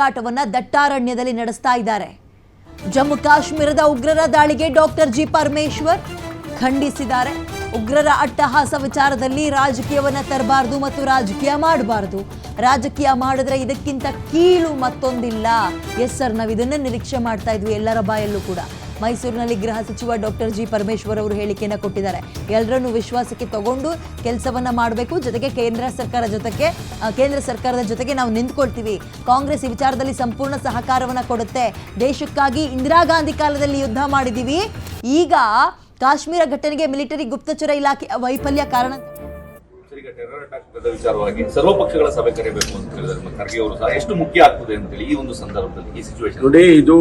ಹೋರಾಟವನ್ನ ದಟ್ಟಾರಣ್ಯದಲ್ಲಿ ನಡೆಸ್ತಾ ಇದ್ದಾರೆ. ಜಮ್ಮು ಕಾಶ್ಮೀರದ ಉಗ್ರರ ದಾಳಿಗೆ ಡಾಕ್ಟರ್ ಜಿ ಪರಮೇಶ್ವರ್ ಖಂಡಿಸಿದ್ದಾರೆ. ಉಗ್ರರ ಅಟ್ಟಹಾಸ ವಿಚಾರದಲ್ಲಿ ರಾಜಕೀಯವನ್ನ ತರಬಾರದು ಮತ್ತು ರಾಜಕೀಯ ಮಾಡಬಾರದು. ರಾಜಕೀಯ ಮಾಡಿದ್ರೆ ಇದಕ್ಕಿಂತ ಕೀಳು ಮತ್ತೊಂದಿಲ್ಲ. ಎಸ್ ಸರ್, ನಾವು ಇದನ್ನ ನಿರೀಕ್ಷೆ ಮಾಡ್ತಾ ಇದ್ವಿ ಎಲ್ಲರ ಬಾಯಲ್ಲೂ ಕೂಡ. ಮೈಸೂರಿನಲ್ಲಿ ಗೃಹ ಸಚಿವ ಡಾಕ್ಟರ್ ಜಿ ಪರಮೇಶ್ವರ್ ಅವರು ಹೇಳಿಕೆಯನ್ನು ಕೊಟ್ಟಿದ್ದಾರೆ. ಎಲ್ಲರನ್ನೂ ವಿಶ್ವಾಸಕ್ಕೆ ತಗೊಂಡು ಕೆಲಸವನ್ನ ಮಾಡಬೇಕು, ಜೊತೆಗೆ ಕೇಂದ್ರ ಸರ್ಕಾರದ ಜೊತೆಗೆ ನಾವು ನಿಂತ್ಕೊಳ್ತೀವಿ. ಕಾಂಗ್ರೆಸ್ ಈ ವಿಚಾರದಲ್ಲಿ ಸಂಪೂರ್ಣ ಸಹಕಾರವನ್ನ ಕೊಡುತ್ತೆ. ದೇಶಕ್ಕಾಗಿ ಇಂದಿರಾ ಗಾಂಧಿ ಕಾಲದಲ್ಲಿ ಯುದ್ಧ ಮಾಡಿದೀವಿ. ಈಗ ಕಾಶ್ಮೀರ ಘಟನೆಗೆ ಮಿಲಿಟರಿ ಗುಪ್ತಚರ ಇಲಾಖೆ ವೈಫಲ್ಯ ಕಾರಣ. ಟೆರರ್ ಅಟ್ಯಾಕ್ ವಿಚಾರವಾಗಿ ಸರ್ವಪಕ್ಷಗಳ ಸಭೆ ಕರೆಯಬೇಕು ಅಂತ ಹೇಳಿದ್ರೆ ಖರ್ಗೆ ಅವರು ಸಹ ಎಷ್ಟು ಮುಖ್ಯ ಆಗ್ತದೆ ಅಂತ ಹೇಳಿ ಈ ಒಂದು ಸಂದರ್ಭದಲ್ಲಿ ಈ ಸಿಚುವೇಶನ್ ನೋಡಿ, ಇದು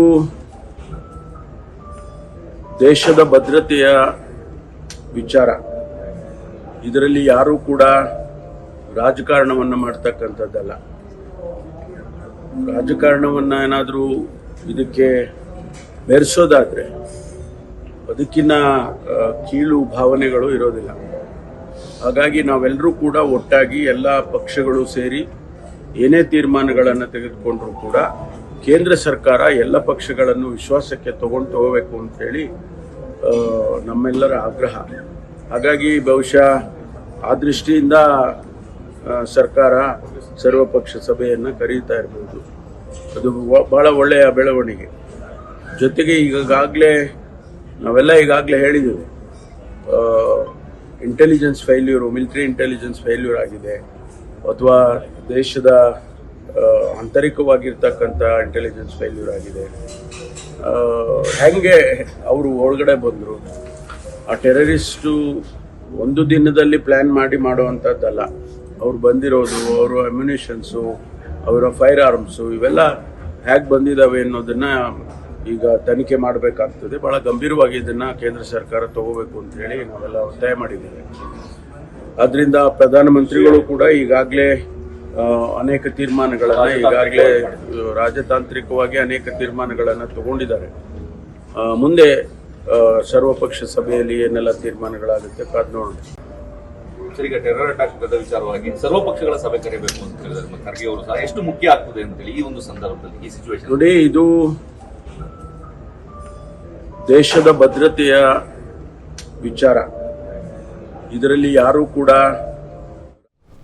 ದೇಶದ ಭದ್ರತೆಯ ವಿಚಾರ. ಇದರಲ್ಲಿ ಯಾರೂ ಕೂಡ ರಾಜಕಾರಣವನ್ನ ಮಾಡ್ತಕ್ಕಂಥದ್ದಲ್ಲ. ರಾಜಕಾರಣವನ್ನ ಏನಾದರೂ ಇದಕ್ಕೆ ಬೆರೆಸೋದಾದ್ರೆ ಅದಕ್ಕಿಂತ ಕೀಳು ಭಾವನೆಗಳು ಇರೋದಿಲ್ಲ. ಹಾಗಾಗಿ ನಾವೆಲ್ಲರೂ ಕೂಡ ಒಟ್ಟಾಗಿ ಎಲ್ಲ ಪಕ್ಷಗಳು ಸೇರಿ ಏನೇ ತೀರ್ಮಾನಗಳನ್ನು ತೆಗೆದುಕೊಂಡ್ರೂ ಕೂಡ ಕೇಂದ್ರ ಸರ್ಕಾರ ಎಲ್ಲ ಪಕ್ಷಗಳನ್ನು ವಿಶ್ವಾಸಕ್ಕೆ ತಗೋಬೇಕು ಅಂತೇಳಿ ನಮ್ಮೆಲ್ಲರ ಆಗ್ರಹ. ಹಾಗಾಗಿ ಬಹುಶಃ ಆ ದೃಷ್ಟಿಯಿಂದ ಸರ್ಕಾರ ಸರ್ವಪಕ್ಷ ಸಭೆಯನ್ನು ಕರೀತಾ ಇರ್ಬೋದು. ಅದು ಬಹಳ ಒಳ್ಳೆಯ ಬೆಳವಣಿಗೆ. ಜೊತೆಗೆ ನಾವೆಲ್ಲ ಈಗಾಗಲೇ ಹೇಳಿದ್ದೀವಿ, intelligence failure, military intelligence failure ಆಗಿದೆ, ಅಥವಾ ದೇಶದ ಆಂತರಿಕವಾಗಿರ್ತಕ್ಕಂಥ ಇಂಟೆಲಿಜೆನ್ಸ್ ಫೇಲ್ಯೂರ್ ಆಗಿದೆ. ಹೆಂಗೆ ಅವರು ಒಳಗಡೆ ಬಂದರು, ಆ ಟೆರರಿಸ್ಟು ಒಂದು ದಿನದಲ್ಲಿ ಪ್ಲ್ಯಾನ್ ಮಾಡಿ ಮಾಡುವಂಥದ್ದಲ್ಲ. ಅವ್ರು ಬಂದಿರೋದು, ಅವರ ಅಮ್ಯುನಿಷನ್ಸು, ಅವರ ಫೈರ್ ಆರ್ಮ್ಸು ಇವೆಲ್ಲ ಹೇಗೆ ಬಂದಿದ್ದಾವೆ ಅನ್ನೋದನ್ನು ಈಗ ತನಿಖೆ ಮಾಡಬೇಕಾಗ್ತದೆ. ಭಾಳ ಗಂಭೀರವಾಗಿ ಇದನ್ನು ಕೇಂದ್ರ ಸರ್ಕಾರ ತಗೋಬೇಕು ಅಂತ ಹೇಳಿ ನಾವೆಲ್ಲ ಒತ್ತಾಯ ಮಾಡಿದ್ದೇವೆ. ಆದ್ದರಿಂದ ಪ್ರಧಾನಮಂತ್ರಿಗಳು ಕೂಡ ಈಗಾಗಲೇ ಅನೇಕ ತೀರ್ಮಾನಗಳನ್ನು ರಾಜತಾಂತ್ರಿಕವಾಗಿ ಅನೇಕ ತೀರ್ಮಾನಗಳನ್ನು ತಗೊಂಡಿದ್ದಾರೆ. ಮುಂದೆ ಸರ್ವಪಕ್ಷ ಸಭೆಯಲ್ಲಿ ಏನೆಲ್ಲ ತೀರ್ಮಾನಗಳಾಗುತ್ತೆ ಕಾದ್ ನೋಡೋಣ. ಈಗ ಟೆರರ್ ಅಟ್ಯಾಕ್ ವಿಚಾರವಾಗಿ ಸರ್ವಪಕ್ಷಗಳ ಸಭೆ ಕರೆಯಬೇಕು ಅಂತ ಹೇಳಿದ್ರೆ ಖರ್ಗೆ ಅವರು ಸಹ ಎಷ್ಟು ಮುಖ್ಯ ಆಗ್ತದೆ ಅಂತ ಹೇಳಿ ಈ ಒಂದು ಸಂದರ್ಭದಲ್ಲಿ ಈ ಸಿಚುವೇಶನ್ ನೋಡಿ, ಇದು ದೇಶದ ಭದ್ರತೆಯ ವಿಚಾರ. ಇದರಲ್ಲಿ ಯಾರೂ ಕೂಡ